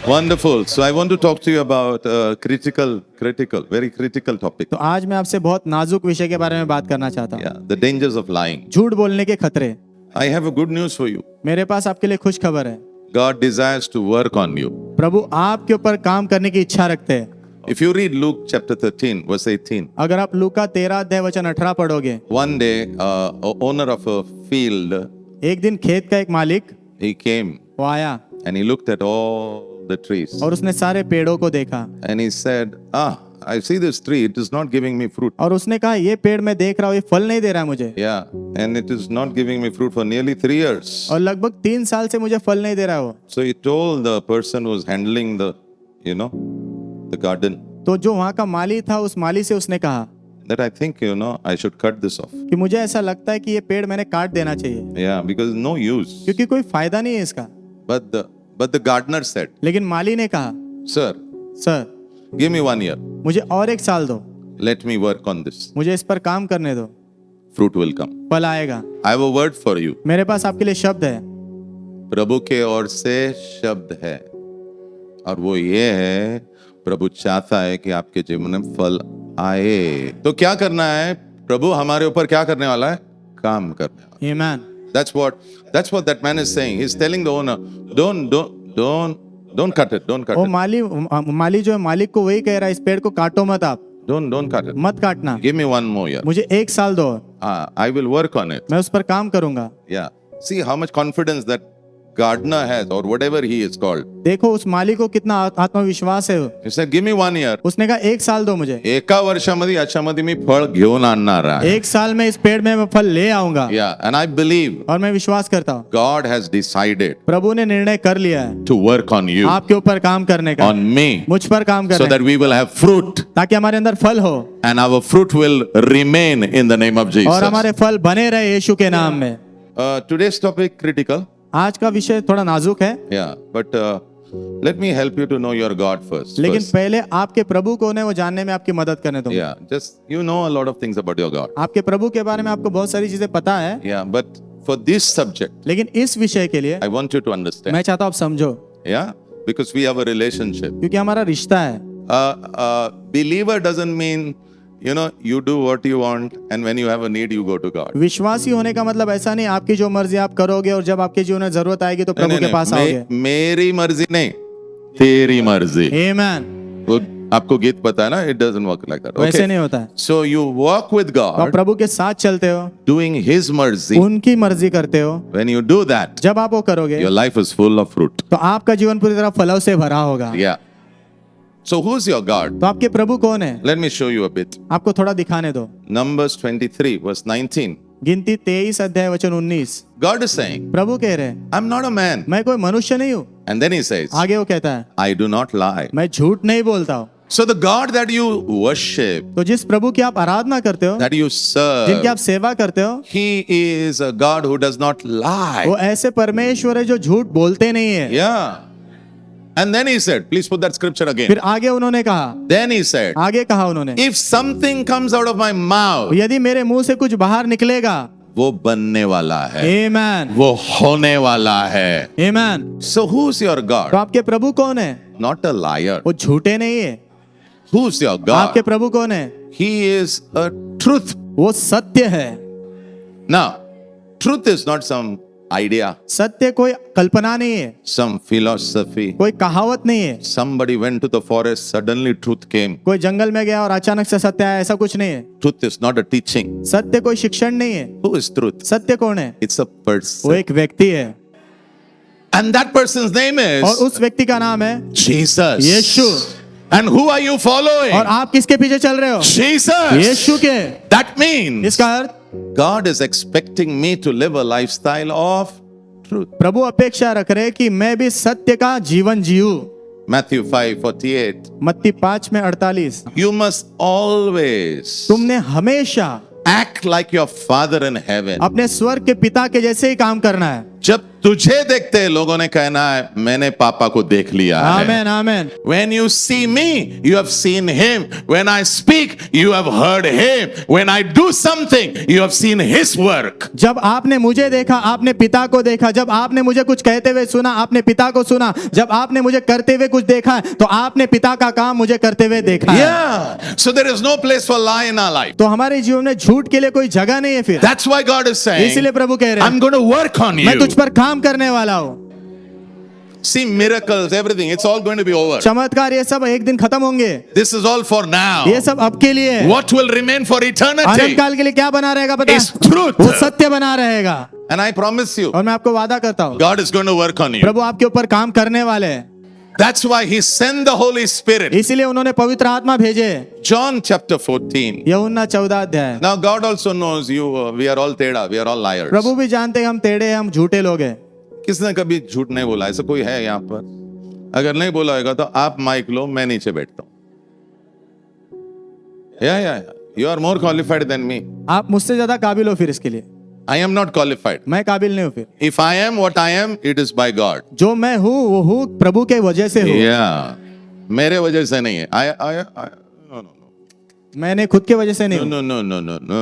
Wonderful. So I want to talk to you about very critical topic. तो आज मैं आपसे बहुत नाजुक विषय के बारे में बात करना चाहता हूँ। Yeah, the dangers of lying. झूठ बोलने के खतरे। I have a good news for you. मेरे पास आपके लिए खुश खबर है। God desires to work on you. प्रभु आपके ऊपर काम करने की इच्छा रखते हैं। If you read Luke chapter 13, verse 18. अगर आप लूका 13 अध्याय वचन 18 पढ़ोगे, One day, a owner of a field, एक दिन खेत का एक मालिक he came वो आया and he looked at all the trees. और उसने सारे पेड़ों को देखा And he said, I see this tree, it is not giving me fruit. और उसने कहा ये पेड़ मैं देख रहा हूँ ये फल नहीं दे रहा है मुझे Yeah, and it is not giving me fruit for nearly 3 years. और लगभग 3 साल से मुझे फल नहीं दे रहा है वो। So he told the person who was handling the garden, तो जो वहाँ का माली था उस माली से उसने कहा that I think, I should cut this off. कि मुझे ऐसा लगता है कि ये पेड़ मैंने काट देना चाहिए Yeah, because no use. क्योंकि कोई फायदा नहीं है इसका। But the gardener said, लेकिन माली ने कहा Sir, sir give me 1 year. मुझे और 1 साल दो, Let me work on this. मुझे इस पर काम करने दो, Fruit will come. फल आएगा। I have a word for you. मेरे पास आपके लिए शब्द है, प्रभु के ओर से शब्द है और वो ये है, प्रभु चाहता है कि आपके जीवन में फल आए। तो क्या करना है? प्रभु हमारे ऊपर क्या करने वाला है? काम करने वाला। आमीन। That's what that man is saying. He's telling the owner, don't cut it. Don't cut वो it. माली जो है मालिक को वही कह रहा है, इस पेड़ को काटो मत आप, Don't cut it. मत काटना, Give me 1 more year. मुझे 1 साल दो, I will work on it. मैं उस पर काम करूंगा। Yeah. See how much confidence that gardener has, or whatever he is called. देखो उस माली को कितना आत्मविश्वास है। He said, give me 1 year. उसने कहा 1 साल दो मुझे, एका वर्षामध्ये याच्यामध्ये मी फळ घेऊन आणणार आहे. 1 साल में इस पेड़ में मैं फल ले आऊंगा। Yeah, and I believe और मैं विश्वास करता हूँ God has decided प्रभु ने निर्णय कर लिया है to work on you, आपके ऊपर काम करने का, on me, मुझ पर काम so करने that we will have fruit, ताकि हमारे अंदर फल हो and our fruit will remain in the name of Jesus. और हमारे फल बने रहे यीशु के नाम में। Today's topic critical. आज का विषय थोड़ा नाजुक है, Yeah, but let me help you to know your God first. लेकिन पहले आपके प्रभु कौन है वो जानने में आपकी मदद करने दो। Yeah, just you know a lot of things about your God. आपके प्रभु के बारे में आपको बहुत सारी चीजें पता है, Yeah, but for this subject, लेकिन इस विषय के लिए I want you to understand. मैं चाहता हूँ आप समझो, Yeah, because we have a relationship. क्योंकि हमारा रिश्ता है। Believer doesn't mean, you do what you want, and when you have a need, you go to God. विश्वासी होने का मतलब ऐसा नहीं आपकी जो मर्जी आप करोगे और जब आपके जीवन में जरूरत आएगी तो प्रभु के पास आओगे। मेरी मर्जी नहीं, तेरी मर्जी। आमीन। वो आपको गीत पता है ना? It doesn't work like that. वैसे नहीं होता है। So you walk with तो आप God, प्रभु के साथ चलते हो, doing His mercy. उनकी मर्जी करते हो। When you do that, जब आप वो करोगे your life is full of fruit. तो आपका जीवन पूरी तरह फलों से भरा होगा। Yeah. So who's your God? तो आपके प्रभु कौन है? Let me show you a bit. आपको थोड़ा दिखाने दो। Numbers 23, verse 19. गिनती 23 अध्याय वचन 19। God is saying, प्रभु कह रहे हैं I'm not a man. मैं कोई मनुष्य नहीं हूँ। And then He says, आगे वो कहता है I do not lie. मैं झूठ नहीं बोलता हूँ। So the God that you worship, तो जिस प्रभु की आप आराधना करते हो, that you जिनकी serve, आप सेवा करते हो, He is a God who does not lie. वो ऐसे परमेश्वर है जो झूठ बोलते नहीं है। Yeah. And then He said, please put that scripture again. फिर आगे उन्होंने कहा, Then He said, आगे कहा उन्होंने, if something comes out of my mouth, यदि मेरे मुंह से कुछ बाहर निकलेगा, वो बनने वाला है, आमीन, वो होने वाला है. आमीन। So who's your तो God? आपके प्रभु कौन है? Not a liar. वो झूठे नहीं है। Who's your आपके God? प्रभु कौन है? He is a truth. वो सत्य है। Now, truth is not some idea, सत्य कोई कल्पना नहीं है, some philosophy. कोई कहावत नहीं है, Somebody went to the forest, suddenly truth came. कोई जंगल में गया और अचानक से सत्य आया, ऐसा कुछ नहीं है। Truth is not a teaching. सत्य कोई शिक्षण नहीं है। Who is truth? सत्य कौन है? It's a वो person. एक व्यक्ति है And that person's name और is उस व्यक्ति का नाम है Jesus. Yeshu. And who are you following? और आप किसके पीछे चल रहे हो? Jesus. यीशु के। That means इसका अर्थ God is expecting me to live a lifestyle of truth. प्रभु अपेक्षा रख रहे कि मैं भी सत्य का जीवन जीऊं। Matthew 5:48. मत्ती 5 में 48। You must always तुमने हमेशा act like your Father in heaven. अपने स्वर्ग के पिता के जैसे ही काम करना है। जब तुझे देखते लोगों ने कहना है मैंने पापा को देख लिया है। आमेन आमेन। When you see me, you have seen him. When I speak, you have heard him. When I do something, you have seen his work. जब आपने मुझे देखा आपने पिता को देखा, जब आपने मुझे कुछ कहते हुए सुना आपने पिता को सुना, जब आपने मुझे करते हुए कुछ देखा तो आपने पिता का काम मुझे करते हुए देखा है। Yeah. So there is no place for lie in our life. तो हमारे जीवन में झूठ के लिए कोई जगह नहीं है फिर। That's why God is saying, इसीलिए प्रभु कह रहे हैं I'm going to work on मैं तुझ you. पर काम करने वाला हूँ। See, miracles, everything, it's all going to be over. चमत्कार ये सब एक दिन खत्म होंगे। This is all for now. ये सब अब के लिए है। What will remain for Anant eternity काल के लिए क्या बना रहेगा पता is है? truth. वो सत्य बना रहेगा। And I promise you, और मैं आपको वादा करता हूँ God is going to work on you. प्रभु आपके ऊपर काम करने वाले हैं। That's why He sent the Holy Spirit. इसीलिए उन्होंने पवित्र आत्मा भेजे। John chapter 14. यूहन्ना 14 अध्याय। Now God also knows you, we are all teda, we are all liars. प्रभु भी जानते हैं हम टेढ़े हैं, हम झूठे लोग हैं। किसने कभी झूठ नहीं बोला? ऐसा कोई है यहाँ पर? अगर नहीं बोला होगा तो आप माइक लो, मैं नीचे बैठता हूँ। Yeah. You are more qualified than me. आप मुझसे ज्यादा काबिल हो फिर इसके लिए। I am not qualified. मैं काबिल नहीं हूँ फिर। If I am what I am, it is by God. जो मैं हूँ वो हूँ प्रभु के वजह से हूँ। Yeah. मेरे वजह से नहीं है। No. मैंने खुद के वजह से नहीं हूँ।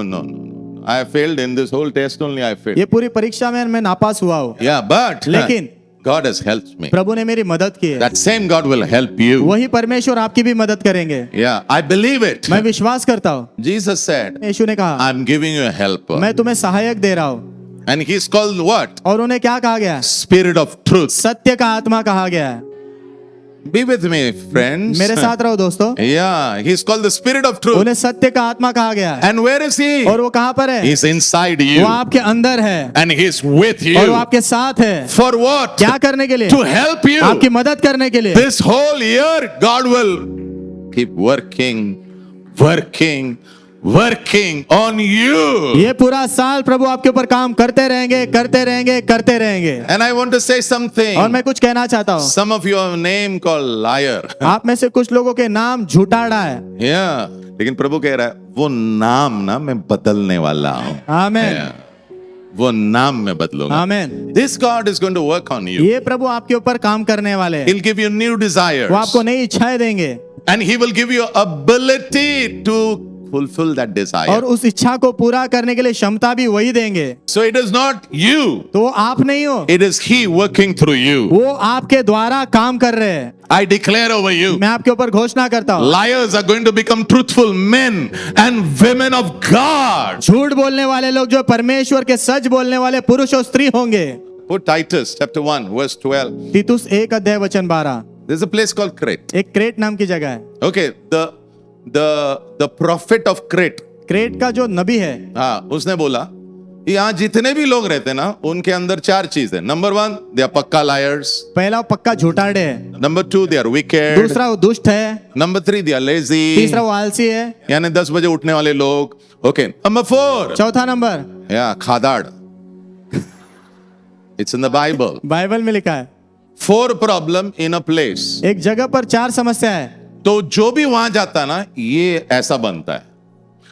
No. I failed in this whole test only. I failed. ये पूरी परीक्षा में मैं नापास हुआ हूँ। Yeah, but लेकिन God has helped me. प्रभु ने मेरी मदद की है। That same God will help you. वही परमेश्वर आपकी भी मदद करेंगे। Yeah, I believe it. मैं विश्वास करता हूँ। Jesus said, यीशु ने कहा I'm giving you a helper. मैं तुम्हें सहायक दे रहा हूँ। And he's called what? और उन्हें क्या कहा गया? Spirit of truth. सत्य का आत्मा कहा गया है। Be with me, friends. मेरे साथ रहो दोस्तों। Yeah, he's called the Spirit of truth. उन्हें सत्य का आत्मा कहा गया है। And where is he? और वो कहाँ पर है? He's inside वो you. आपके अंदर है। And he's with और वो you. आपके साथ है। For what? क्या करने के लिए? To help you. आपकी मदद करने के लिए। This whole year, God will keep working on you. ये पूरा साल प्रभु आपके ऊपर काम करते रहेंगे। And I want to say something. और मैं कुछ कहना चाहता हूँ। Some of you have a name called liar. आप में से कुछ लोगों के नाम झूठाड़ा है। Yeah. लेकिन प्रभु कह रहा है वो नाम ना मैं बदलने वाला हूँ। आमेन। Yeah. वो नाम मैं बदलूंगा। आमेन। This God is going to work on you. ये प्रभु आपके ऊपर काम करने वाले हैं। He'll give you new desires. वो आपको नई इच्छाएं देंगे। And he will give you ability to fulfill that desire. और उस इच्छा को पूरा करने के लिए क्षमता भी वही देंगे। So it is not you. तो वो आप नहीं हो, It is he working through you. वो आपके द्वारा काम कर रहे हैं। I declare over you. मैं आपके ऊपर घोषणा करता हूँ, Liars are going to become truthful men and women of God. झूठ बोलने वाले लोग जो परमेश्वर के सच बोलने वाले पुरुष और स्त्री होंगे। Put Titus chapter 1 verse 12. तीतुस 1 अध्याय वचन 12। There's a place called Crete. एक क्रेट नाम की जगह है। Okay, the prophet of Crete. Crate का जो नबी है, हाँ, उसने बोला यहाँ जितने भी लोग रहते हैं ना उनके अंदर 4 चीजें। नंबर 1 they are पक्का liars. पहला वो पक्का झूठाड़े है। Number 2 they are wicked. दूसरा वो दुष्ट है। Number 3 they are lazy. तीसरा वो आलसी है। यानी 10 बजे उठने वाले लोग। Okay, number 4 चौथा नंबर, खादाड़. It's in the Bible. Bible में लिखा है 4 problem in a place. एक जगह पर 4 समस्या है। तो जो भी वहां जाता है ना ये ऐसा बनता है।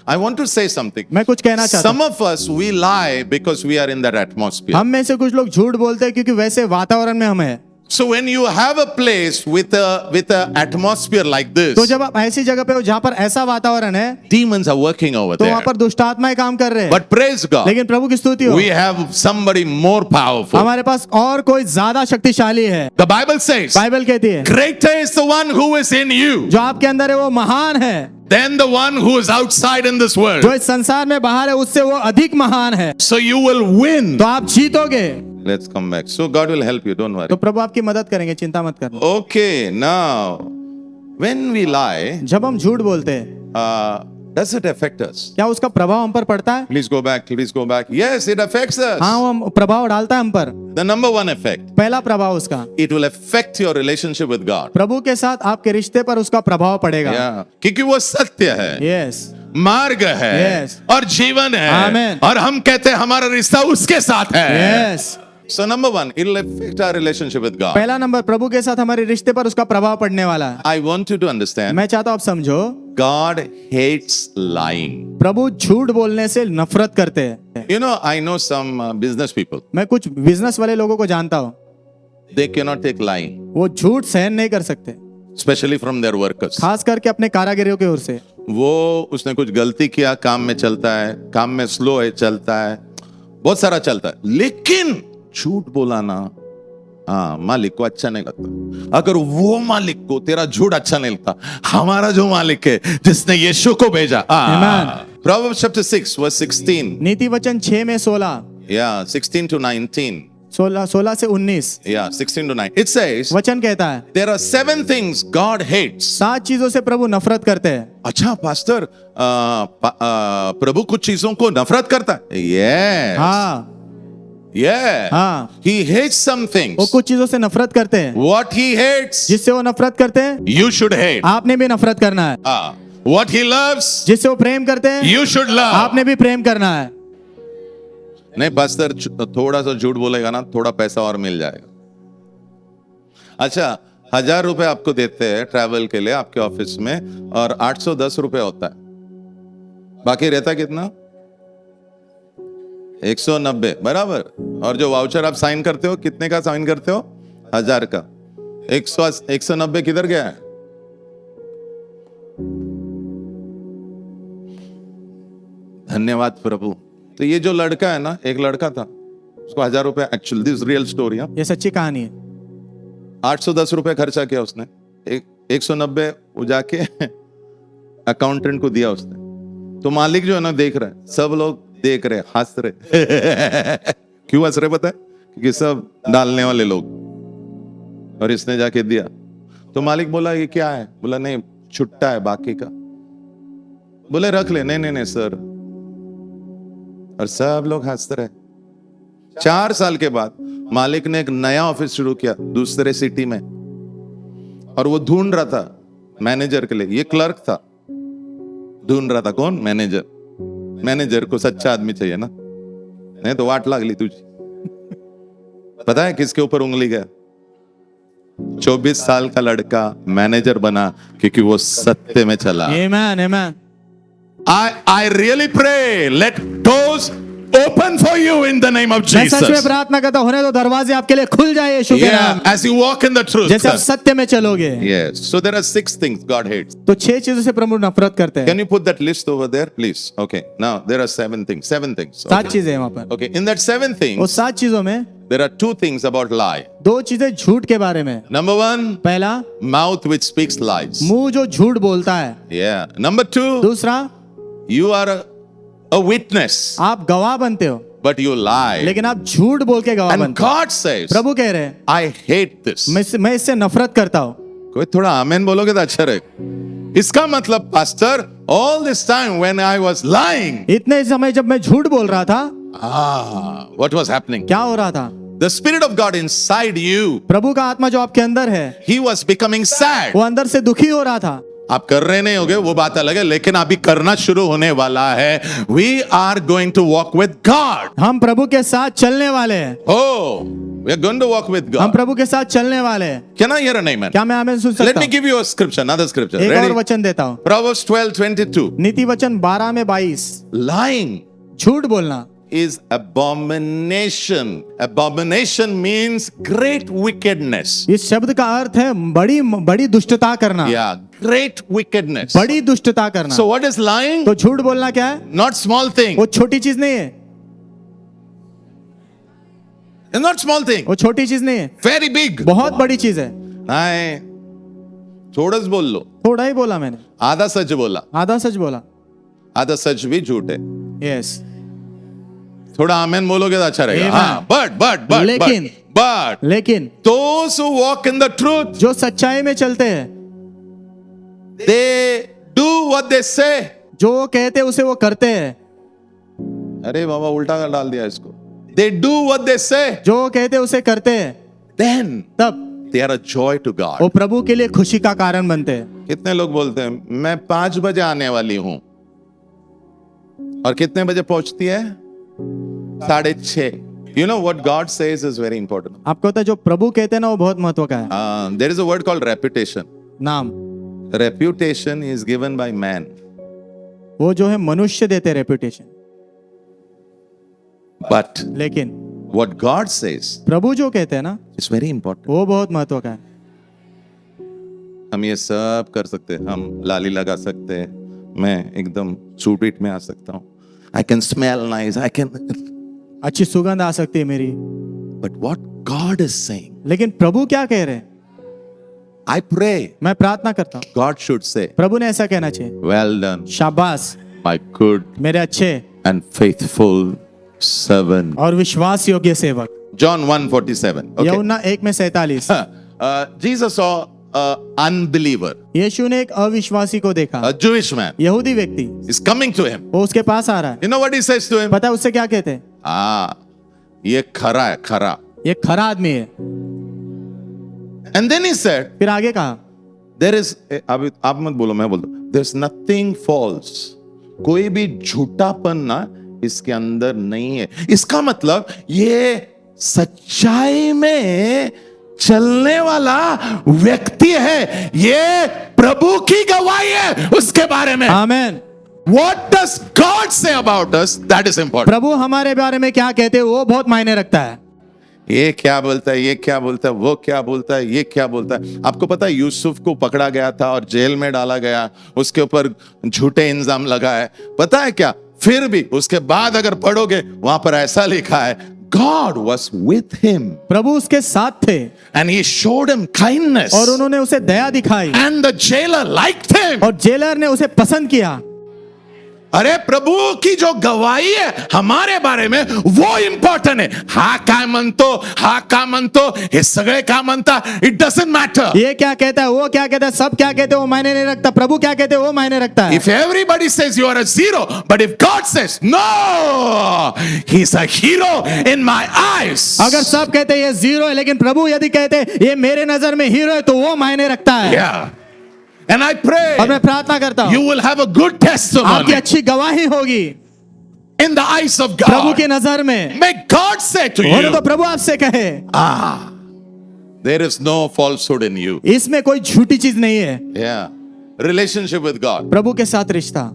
I want to say something. मैं कुछ कहना चाहता Some of us we lie because we are in that atmosphere. हम में से कुछ लोग झूठ बोलते हैं क्योंकि वैसे वातावरण में हम हैं। So when you have a place with a atmosphere like this, तो जब आप ऐसी जगह पे हो जहाँ पर ऐसा वातावरण है, demons are working over तो there. वहाँ पर दुष्ट आत्माएं काम कर रहे हैं। But praise God, लेकिन प्रभु की स्तुति हो, we have somebody more powerful. हमारे पास और कोई ज्यादा शक्तिशाली है। The Bible says, बाइबल कहती है greater is the one who is in you जो आपके अंदर है वो महान है, than the one who is outside in this world. जो इस संसार में बाहर है उससे वो अधिक महान है। So you will win. तो आप जीतोगे। Let's come back. So God will help you. Don't worry. तो प्रभु आपकी मदद करेंगे, चिंता मत करना। Okay, now when we lie, जब हम झूठ बोलते हैं does it affect us? क्या उसका प्रभाव हम पर पड़ता है? Please go back. Please go back. Yes, it affects us. हाँ, वो प्रभाव डालता है हम पर। The number 1 effect. पहला प्रभाव उसका, It will affect your relationship with God. प्रभु के साथ आपके रिश्ते पर उसका प्रभाव पड़ेगा। Yeah. क्योंकि वो सत्य है, यस, मार्ग है Yes. और जीवन है। Amen. और हम कहते हैं हमारा रिश्ता उसके साथ है। Yes, So number one, it'll affect our relationship with God. पहला नंबर, प्रभु के साथ हमारे रिश्ते पर उसका प्रभाव पड़ने वाला है। I want you to understand, मैं चाहता हूं आप समझो, God hates lying. प्रभु झूठ बोलने से नफरत करते हैं। You know, I know some business people. मैं कुछ बिजनेस वाले लोगों को जानता हूं, They cannot take lying, वो झूठ सहन नहीं कर सकते, especially from their workers. खास करके अपने कारागिरों की ओर से। वो उसने कुछ गलती किया, काम में चलता है, काम में स्लो है, चलता है, बहुत सारा चलता है, लेकिन झूठ बोला ना, हाँ, मालिक को अच्छा नहीं लगता। अगर वो मालिक को तेरा झूठ अच्छा नहीं लगता, हमारा जो मालिक है जिसने यीशु को भेजा, Proverbs chapter 6 verse 16, नीति वचन 6 में 16, yeah, 16 to 19, 16 से 19, yeah, 16 to 9, it says, वचन कहता है, there are 7 things God hates. 7 चीजों से प्रभु नफरत करते हैं। अच्छा पास्टर, प्रभु कुछ चीजों को नफरत करता है? Yes. हाँ Yeah. हाँ, He hates some things. वो कुछ चीजों से नफरत करते हैं। What he hates, जिससे वो नफरत करते हैं, you should hate. आपने भी नफरत करना है। What he loves, जिससे वो प्रेम करते हैं, you should love. आपने भी प्रेम करना है। नहीं पास्टर, थोड़ा सा झूठ बोलेगा ना, थोड़ा पैसा और मिल जाएगा। अच्छा, 1000 रुपए आपको देते हैं ट्रैवल के लिए आपके ऑफिस में, और 810 रुपए होता है, बाकी रहता कितना? 190, बराबर। और जो वाउचर आप साइन करते हो, कितने का साइन करते हो? 1000 का। 190 किधर गया है? धन्यवाद प्रभु। तो ये जो लड़का है ना, एक लड़का था, उसको 1000 रुपए, एक्चुअली दिस रियल स्टोरी, ये सच्ची कहानी है। 810 रुपए खर्चा किया उसने, 190 वो जाके अकाउंटेंट को दिया उसने। तो मालिक जो है ना देख रहा है, सब लोग देख रहे, हंस रहे। क्यों हंस रहे पता है? क्योंकि सब डालने वाले लोग, और इसने जाके दिया। तो मालिक बोला ये क्या है? बोला नहीं, छुट्टा है बाकी का। बोले रख ले। नहीं नहीं नहीं सर। और सब लोग हंसते रहे। 4 साल के बाद मालिक ने एक नया ऑफिस शुरू किया दूसरे सिटी में, और वो ढूंढ रहा था मैनेजर के लिए। ये क्लर्क था, ढूंढ रहा था कौन? मैनेजर। मैनेजर को सच्चा आदमी चाहिए ना, नहीं तो वाट लागली तुझी। पता है किसके ऊपर उंगली गया? 24 साल का लड़का मैनेजर बना क्योंकि वो सत्य में चला। Amen, amen. I really pray, let doors open for you in the name of मैं सच में Jesus. प्रार्थना करता हूं, होने दो दरवाजे आपके लिए खुल जाए यीशु के Yeah, नाम। as you walk in the truth. जैसे आप सत्य में चलोगे। Yes. So there are 6 things God hates. तो 6 चीजों से प्रभु नफरत करते हैं। Can you put that list over there, please? Okay. Now there are 7 things. 7 things. 7 चीजें हैं वहां पर। Okay. In that 7 वो things, 7 चीजों में there are 2 things about lie. 2 चीजें झूठ के बारे में। Number 1, पहला, mouth which speaks lies. मुंह जो झूठ बोलता है। Yeah. Number 2, दूसरा, you are a witness, आप गवाह बनते हो, but you lie. लेकिन आप झूठ बोल के गवाह And बनते हो। God says, प्रभु कह रहे हैं, I hate this. मैं इससे नफरत करता हूं। कोई थोड़ा आमेन बोलोगे तो अच्छा रहेगा। इसका मतलब pastor, all this time when I was lying, इतने समय जब मैं झूठ बोल रहा था, what was happening? क्या हो रहा था? The Spirit of God inside you, प्रभु का आत्मा जो आपके अंदर है, He was becoming sad. वो अंदर से दुखी हो रहा था। आप कर रहे नहीं होगे वो बात अलग है, लेकिन अभी करना शुरू होने वाला है। We are going to walk with God. हम प्रभु के साथ चलने वाले हैं। Oh, we are going to walk with हम God. प्रभु के साथ चलने वाले हैं। Can I hear an amen? क्या मैं आमीन सुन Let सकता me हूं? give you a scripture, another scripture. एक और Ready? वचन देता हूं। Proverbs 12:22. नीति वचन 12 में 22। Lying झूठ बोलना is abomination. Abomination means great wickedness. इस शब्द का अर्थ है बड़ी बड़ी दुष्टता करना। Yeah, great wickedness. बड़ी दुष्टता करना। So what is lying? तो झूठ बोलना क्या है? Not small thing. वो छोटी चीज नहीं है। It's not small thing. वो छोटी चीज नहीं है, Very big. बहुत बड़ी चीज है। नहीं, थोड़ा सा बोल लो। थोड़ा ही बोला मैंने, आधा सच बोला, आधा सच बोला। आधा सच भी झूठ है। यस, थोड़ा आमेन बोलोगे तो अच्छा रहेगा। Amen. हाँ, but लेकिन those who walk in the truth, जो सच्चाई में चलते हैं, they do what they say. जो वो कहते हैं उसे वो करते हैं। अरे बाबा उल्टा कर डाल दिया इसको। They do what they say. जो वो कहते हैं उसे करते हैं, Then तब they are a joy to वो God. प्रभु के लिए खुशी का कारण बनते हैं। कितने लोग बोलते हैं मैं 5 बजे आने वाली हूं, और कितने बजे पहुंचती है? 6:30। You know what God says is very important. आपको पता है जो प्रभु कहते हैं ना वो बहुत महत्व का है. There is a word called reputation. नाम Reputation is given by man. वो जो है मनुष्य देते हैं रेपुटेशन, But लेकिन what God says प्रभु जो कहते हैं ना is very important. वो बहुत महत्व का है. हम ये सब कर सकते हैं. हम लाली लगा सकते हैं. मैं एकदम सूट में आ सकता हूँ. I can smell nice. I can. अच्छी सुगंध आ सकती है मेरी, But what God is saying, लेकिन प्रभु क्या कह रहे हैं? I pray मैं प्रार्थना करता हूँ God should say, प्रभु ने ऐसा कहना चाहिए, well done, शाबाश my good मेरे अच्छे and faithful servant. और विश्वास योग्य सेवक. John 1:47. Okay. यूहन्ना 1:47. Jesus saw an unbeliever, यीशु ने एक अविश्वासी को देखा, a Jewish man, यहूदी व्यक्ति, is coming to him. वो उसके पास आ रहा है. You know what he says to him? पता है उससे क्या कहते हैं? ये खरा है, खरा. ये खरा आदमी है. And then he said, फिर आगे कहा, there is, आप मत बोलो, मैं बोलता हूं, there's nothing false. कोई भी झूठापन ना इसके अंदर नहीं है. इसका मतलब ये सच्चाई में चलने वाला व्यक्ति है. ये प्रभु की गवाही है उसके बारे में. आमेन. What does God say about us? That is important. प्रभु हमारे बारे में क्या कहते हैं वो बहुत मायने रखता है. ये क्या बोलता है, ये क्या बोलता है, वो क्या बोलता है, ये क्या बोलता है. आपको पता है यूसुफ को पकड़ा गया था और जेल में डाला गया, उसके ऊपर झूठे इल्जाम लगा है. पता है क्या, फिर भी उसके बाद अगर पढ़ोगे वहां पर ऐसा लिखा है, God was with him प्रभु उसके साथ थे and he showed him kindness और उन्होंने उसे दया दिखाई and the jailer liked him. और जेलर ने उसे पसंद किया. अरे प्रभु की जो गवाही है हमारे बारे में वो इंपॉर्टेंट है. हा काय म्हणतो हे सगळे काय म्हणता, इट डजंट मैटर. ये क्या कहता है, वो क्या कहता है, सब क्या कहते हैं वो मायने नहीं रखता. प्रभु क्या कहते हैं वो मायने रखता है. If everybody says you are a zero, but if God says no, he's a hero in my eyes. अगर सब कहते हैं ये जीरो है, लेकिन प्रभु यदि कहते हैं ये मेरे नजर में हीरो है, तो वो मायने रखता है. Yeah. And I pray और मैं प्रार्थना करता you हूँ will have a good आपकी testimony अच्छी गवाही होगी in the eyes of Prabhu God. की नजर में. May God say to और तो you, प्रभु आपसे कहे there is no falsehood in you. इसमें कोई झूठी चीज नहीं है. Yeah. Relationship with God. प्रभु के साथ रिश्ता.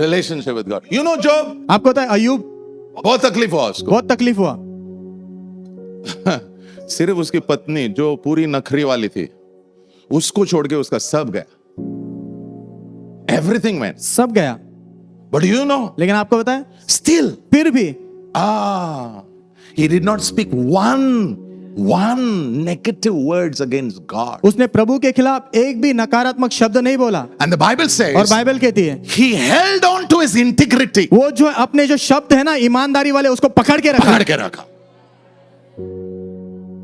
Relationship with God. You know Job? आपको पता है अय्यूब बहुत तकलीफ हुआ उसको. बहुत तकलीफ हुआ. सिर्फ उसकी पत्नी जो पूरी नखरी वाली थी उसको छोड़ के उसका सब गया. Everything went. सब गया. But you know, लेकिन आपको पता है still, फिर भी he did not speak one negative words against God. उसने प्रभु के खिलाफ एक भी नकारात्मक शब्द नहीं बोला. And the Bible says, और बाइबल कहती है he held on to his integrity. वो जो अपने जो शब्द है ना ईमानदारी वाले उसको पकड़ के रखा.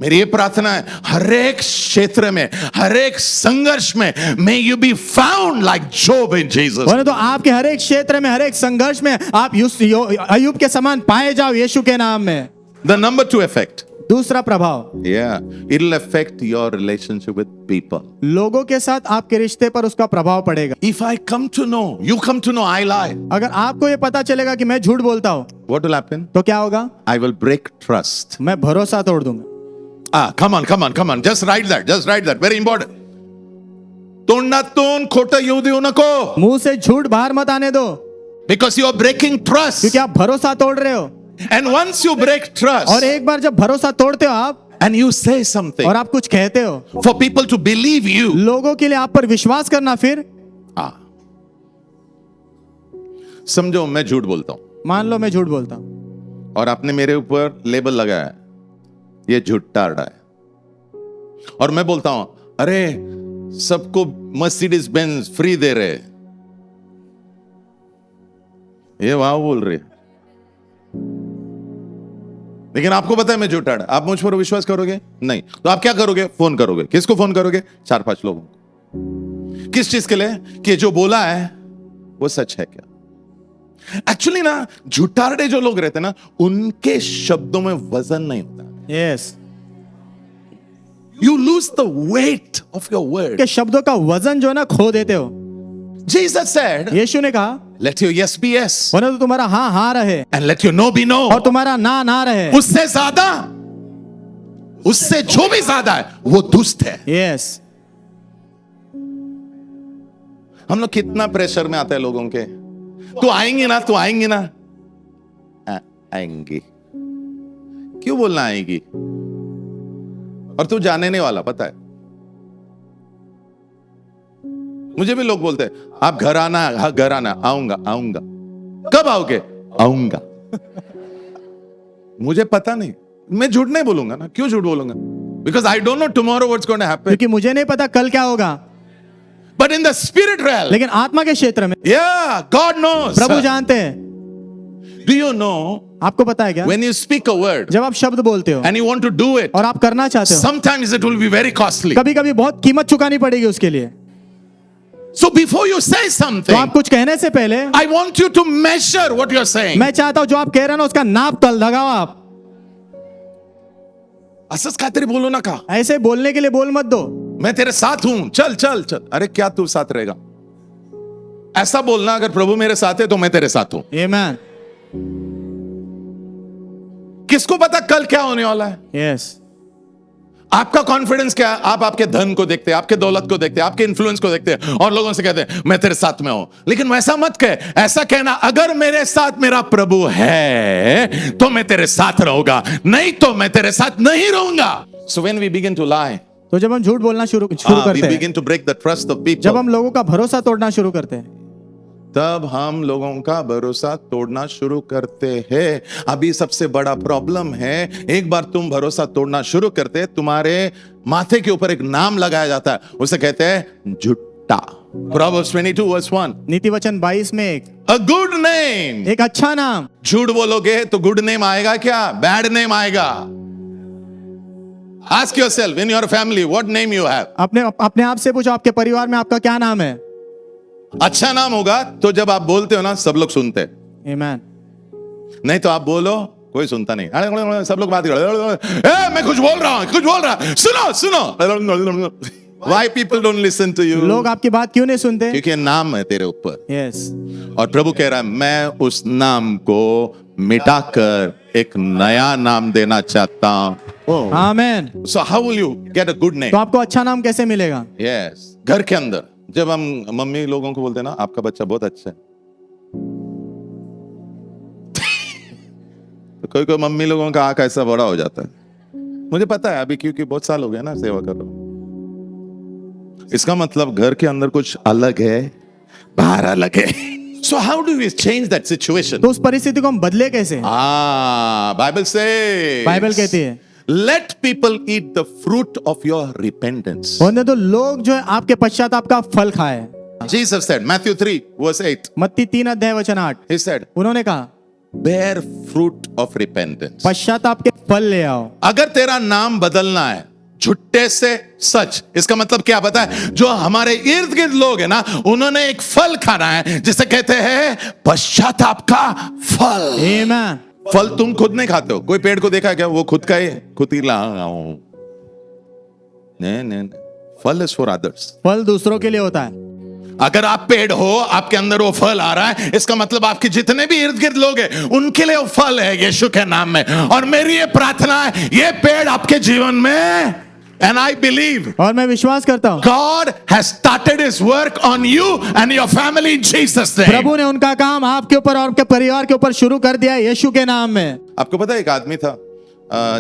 मेरी ये प्रार्थना है हर एक क्षेत्र में, हर एक संघर्ष में, may you be found like Job in Jesus. और तो आपके हर एक क्षेत्र में, हर एक संघर्ष में आप अय्यूब के समान पाए जाओ यीशु के नाम में. The number 2 effect. दूसरा प्रभाव, Yeah, it'll affect your relationship with people. लोगों के साथ आपके रिश्ते पर उसका प्रभाव पड़ेगा. If I come to know, you come to know I lie. अगर आपको ये पता चलेगा कि मैं झूठ बोलता हूँ, What will happen? तो क्या होगा? I will break trust. मैं भरोसा तोड़ दूंगा. Come on. Just write that. Very important. तोंडातून खोटं येऊ देऊ नको. मुंह से झूठ बाहर मत आने दो, Because you are breaking trust. क्योंकि आप भरोसा तोड़ रहे हो. And once you break और trust एक बार जब भरोसा तोड़ते हो आप and you say something और आप कुछ कहते हो for people to believe you, लोगों के लिए आप पर विश्वास करना, फिर समझो मैं झूठ बोलता हूं मान लो मैं झूठ बोलता हूं और आपने मेरे ऊपर लेबल लगाया है, ये झूठा अड्डा है. और मैं बोलता हूं अरे सबको मर्सिडीज बेंज फ्री दे रहे, ये वहां बोल रहे, लेकिन आपको पता है मैं झूठा अड्डा. आप मुझ पर विश्वास करोगे नहीं, तो आप क्या करोगे? फोन करोगे. किसको फोन करोगे? 4-5 लोगों को. किस चीज के लिए? कि जो बोला है वो सच है क्या. एक्चुअली ना झूठारडे जो लोग रहते हैं ना उनके शब्दों में वजन नहीं होता. Yes, You lose the weight of your word. के शब्दों का वजन जो है ना खो देते हो. Jesus said, यीशु ने कहा let your yes be yes वरना तो तुम्हारा हाँ हाँ रहे and let your no be no. और तुम्हारा ना ना रहे। उससे ज्यादा, उससे जो भी ज्यादा है वो दुष्ट है। यस, हम लोग कितना प्रेशर में आते हैं लोगों के, तू आएंगी ना, तू आएंगी ना। आएंगी क्यों बोलना आएगी, और तू जाने नहीं वाला, पता है। मुझे भी लोग बोलते हैं आप घर आना, हाँ घर आना। आऊंगा आऊंगा। कब आओगे? आऊंगा। मुझे पता नहीं, मैं झूठ नहीं बोलूंगा ना। क्यों झूठ बोलूंगा? Because I don't know tomorrow what's going to happen. क्योंकि मुझे नहीं पता कल क्या होगा। But in the spirit realm, लेकिन आत्मा के क्षेत्र में yeah, God knows. प्रभु जानते हैं। Do you know, आपको पता है क्या, when you speak a word जब आप शब्द बोलते हो and you want to do it, और आप करना चाहते हो, sometimes it will be very costly. कभी कभी बहुत कीमत चुकानी पड़ेगी उसके लिए। So before you say तो something, आप कुछ कहने से पहले I want you to measure what you're saying. मैं चाहता हूं जो आप कह रहे हैं ना उसका नाप तल लगाओ। आप असंच काहीतरी बोलू नका। ऐसे बोलने के लिए बोल मत दो। मैं तेरे साथ हूं, चल चल चल। अरे क्या तू साथ रहेगा? ऐसा बोलना, अगर प्रभु मेरे साथ है तो मैं तेरे साथ हूं। आमेन। किसको पता कल क्या होने वाला है? यस, आपका कॉन्फिडेंस क्या है? आप आपके धन को देखते हैं, आपके दौलत को देखते हैं, आपके इन्फ्लुएंस को देखते हैं और लोगों से कहते हैं मैं तेरे साथ में हूं। लेकिन वैसा मत कह, ऐसा कहना अगर मेरे साथ मेरा प्रभु है तो मैं तेरे साथ रहूंगा, नहीं तो मैं तेरे साथ नहीं रहूंगा। So when we begin to lie, तो जब हम झूठ बोलना शुरू we करते हैं, begin to break the trust of people, जब हम लोगों का भरोसा तोड़ना शुरू करते हैं, तब हम लोगों का भरोसा तोड़ना शुरू करते हैं। अभी सबसे बड़ा प्रॉब्लम है, एक बार तुम भरोसा तोड़ना शुरू करते, तुम्हारे माथे के ऊपर एक नाम लगाया जाता है, उसे कहते हैं झूठा। Proverbs 22 verse 1, नीति वचन 22 में a good name। एक अच्छा नाम। झूठ बोलोगे तो गुड नेम आएगा क्या? बैड नेम आएगा। Ask yourself in your family what name you have. अपने आप से पूछो आपके परिवार में आपका क्या नाम है। अच्छा नाम होगा तो जब आप बोलते हो ना सब लोग सुनते हैं। आमेन। नहीं तो आप बोलो कोई सुनता नहीं, सब लोग बात कर, मैं कुछ बोल रहा हूं, कुछ बोल रहा, सुनो सुनो। Why people don't listen to you? लोग आपकी बात क्यों नहीं सुनते? क्योंकि नाम है तेरे ऊपर। यस, और प्रभु कह रहा है मैं उस नाम को मिटाकर एक नया नाम देना चाहता हूं। आमेन। So how will you get a good name? तो आपको अच्छा नाम कैसे मिलेगा? Yes, घर के अंदर जब हम मम्मी लोगों को बोलते हैं ना आपका बच्चा बहुत अच्छा है, तो कोई कोई मम्मी लोगों का आंख ऐसा बड़ा हो जाता है। मुझे पता है अभी, क्योंकि बहुत साल हो गए ना सेवा कर रहा हूं। इसका मतलब घर के अंदर कुछ अलग है, बाहर अलग है। So how do we change that situation? तो उस परिस्थिति को हम बदले कैसे? बाइबल से, बाइबल कहती है let people eat the fruit of your repentance. होने दो लोग जो है आपके पश्चाताप का फल खाए। Jesus said, Matthew 3 verse 8, मत्ती 3 अध्याय वचन 8, he said, उन्होंने कहा bear fruit of repentance. पश्चाताप के फल ले आओ। अगर तेरा नाम बदलना है झुट्टे से सच, इसका मतलब क्या पता है? जो हमारे इर्द गिर्द लोग हैं ना, उन्होंने एक फल खाना है जिसे कहते हैं पश्चाताप का फल। आमेन। फल तुम खुद नहीं खाते हो। कोई पेड़ को देखा क्या? वो खुद का ही खुद ही लाऊं। नहीं, फल इज फॉर अदर्स। फल दूसरों के लिए होता है। अगर आप पेड़ हो, आपके अंदर वो फल आ रहा है, इसका मतलब आपके जितने भी इर्द गिर्द लोग हैं उनके लिए वो फल है यीशु के नाम में। और मेरी ये प्रार्थना है, ये पेड़ आपके जीवन में, and I believe, और मैं विश्वास करता हूँ God has started his work on you and your family in Jesus name. प्रभु ने उनका काम आपके ऊपर और आपके परिवार के ऊपर शुरू कर दिया है यीशु के नाम में। आपको पता है एक आदमी था,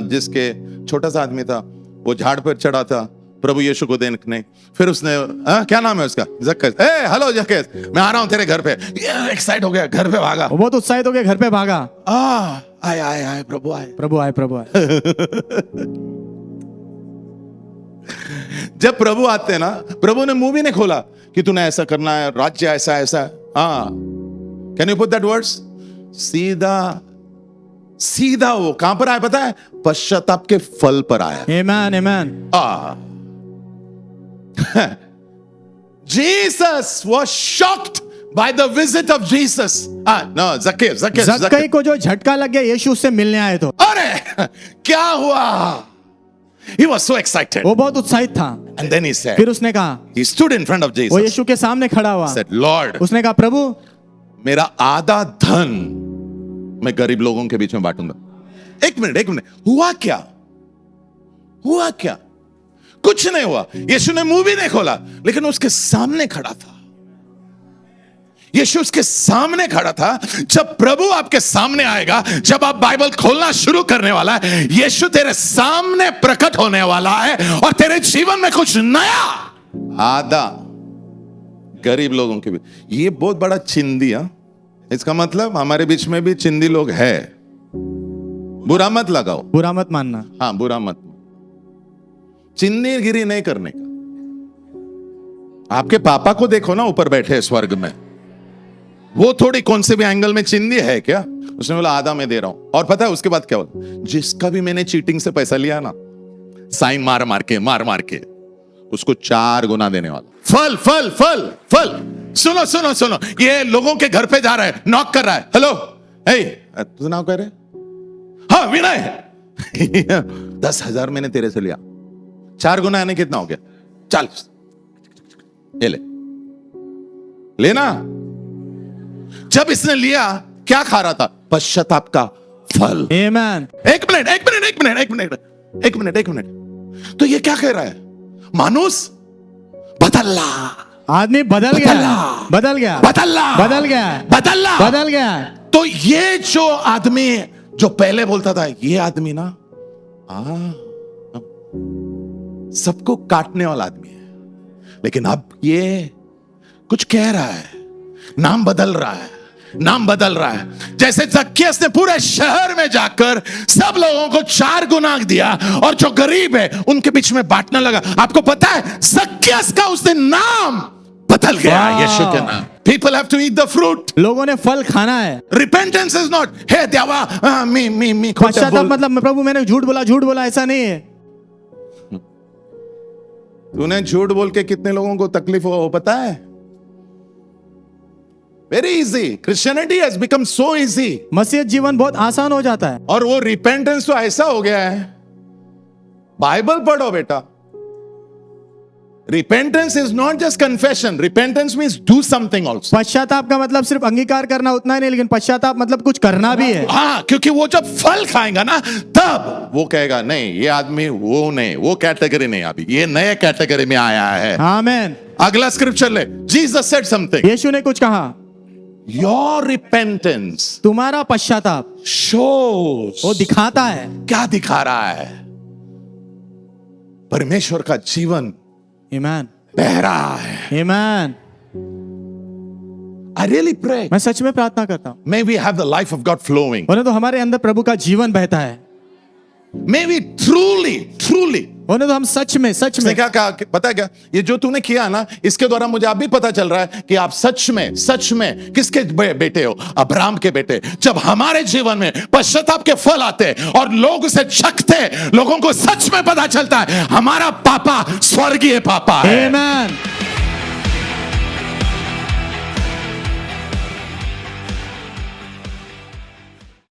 जिसके छोटा सा आदमी था, वो झाड़ पर चढ़ा था प्रभु यीशु को देखने। फिर उसने क्या नाम है उसका? जक्कस। हेलो जक्कस, मैं आ रहा हूं तेरे घर पे। एक्साइट हो गया, घर पे भागा। वो बहुत उत्साहित हो गया, घर पे भागा। आए प्रभु आए, प्रभु आए, प्रभु आए। जब प्रभु आते हैं ना, प्रभु ने मुंह भी नहीं खोला कि तूने ऐसा करना है, राज्य ऐसा ऐसा। Can you put that words? सीधा वो कहां पर आया पता है? पश्चाताप के फल पर आया। आमेन, आमेन। Jesus was shocked by the visit of Jesus. No, जक्कई को जो झटका लग गया यीशु से मिलने आए तो, अरे क्या हुआ? He was so excited. वो बहुत उत्साहित था। And then he said, फिर उसने कहा, he stood in front of वो Jesus, यीशु के सामने खड़ा हुआ, said, Lord, उसने कहा, प्रभु मेरा आधा धन मैं गरीब लोगों के बीच में बांटूंगा। एक मिनट, हुआ क्या? हुआ क्या? कुछ नहीं हुआ। यीशु ने मुंह भी नहीं खोला, लेकिन उसके सामने खड़ा था। यीशु उसके सामने खड़ा था। जब प्रभु आपके सामने आएगा, जब आप बाइबल खोलना शुरू करने वाला है, यीशु तेरे सामने प्रकट होने वाला है और तेरे जीवन में कुछ नया। आधा गरीब लोगों के बीच, ये बहुत बड़ा चिंदी है। इसका मतलब हमारे बीच में भी चिंदी लोग है। बुरा मत लगाओ, बुरा मत मानना। हाँ, बुरा मत, चिंदीगिरी नहीं करने का। आपके पापा को देखो ना, ऊपर बैठे हैं स्वर्ग में, वो थोड़ी कौन से भी एंगल में चिंदी है क्या? उसने बोला आधा मैं दे रहा हूं। और पता है उसके बाद क्या बोला? जिसका भी मैंने चीटिंग से पैसा लिया ना, साइन मार मार के उसको 4 गुना देने वाला। फल फल फल फल। सुनो सुनो सुनो, ये लोगों के घर पे जा रहा है, नॉक कर रहा है। हेलो, हे, तुझे नाम कह रहे? हाँ, विनय। 10,000 मैंने तेरे से लिया, 4 गुना यानी कितना हो गया? 40। ये ले, लेना। जब इसने लिया, क्या खा रहा था? पश्चाताप का फल। आमेन। एक मिनट। तो ये क्या कह रहा है? मानुस बदलला, आदमी बदल गया। तो ये जो आदमी जो पहले बोलता था, ये आदमी ना सबको काटने वाला आदमी है, लेकिन अब ये कुछ कह रहा है, नाम बदल रहा है। जैसे जक्कियस ने पूरे शहर में जाकर सब लोगों को 4 गुना दिया और जो गरीब है उनके बीच में बांटने लगा। आपको पता है, जक्कियस का उस दिन नाम बदल गया, यीशु के नाम। People have to eat the fruit. लोगों ने फल खाना है। Repentance is not, हे देवा, मी पश्चाताप मतलब प्रभु मैंने झूठ बोला, ऐसा नहीं है। तूने झूठ बोल के कितने लोगों को तकलीफ हो पता है? Very easy. Christianity has become so easy. मसीह जीवन बहुत आसान हो जाता है। और वो रिपेंटेंस तो ऐसा हो गया है, बाइबल पढ़ो बेटा। Repentance is not just confession, repentance means do something also. पश्चाताप का मतलब सिर्फ अंगीकार करना उतना ही नहीं, लेकिन पश्चाताप मतलब कुछ करना भी है। हाँ, क्योंकि वो जब फल खाएगा ना, तब वो कहेगा नहीं, ये आदमी वो नहीं, वो कैटेगरी नहीं, अभी ये नए कैटेगरी में आया है। आमेन। अगला स्क्रिप्चर ले। Jesus said something. यीशु ने कुछ कहा, योर रिपेंटेंस, तुम्हारा पश्चाताप शोज, वो दिखाता है। क्या दिखा रहा है? परमेश्वर का जीवन आमेन, बह रहा है। आमेन। I really pray, मैं सच में प्रार्थना करता हूँ, may we have the life of God flowing. उन्हें तो हमारे अंदर प्रभु का जीवन बहता है। May we truly उन्हें तो हम सच में उसने क्या कहा पता है क्या? ये जो तूने किया ना, इसके द्वारा मुझे अब भी पता चल रहा है कि आप सच में किसके बेटे हो? अब्राहम के बेटे। जब हमारे जीवन में पश्चाताप के फल आते और लोग उसे चखते, लोगों को सच में पता चलता है हमारा पापा स्वर्गीय पापा है। आमेन।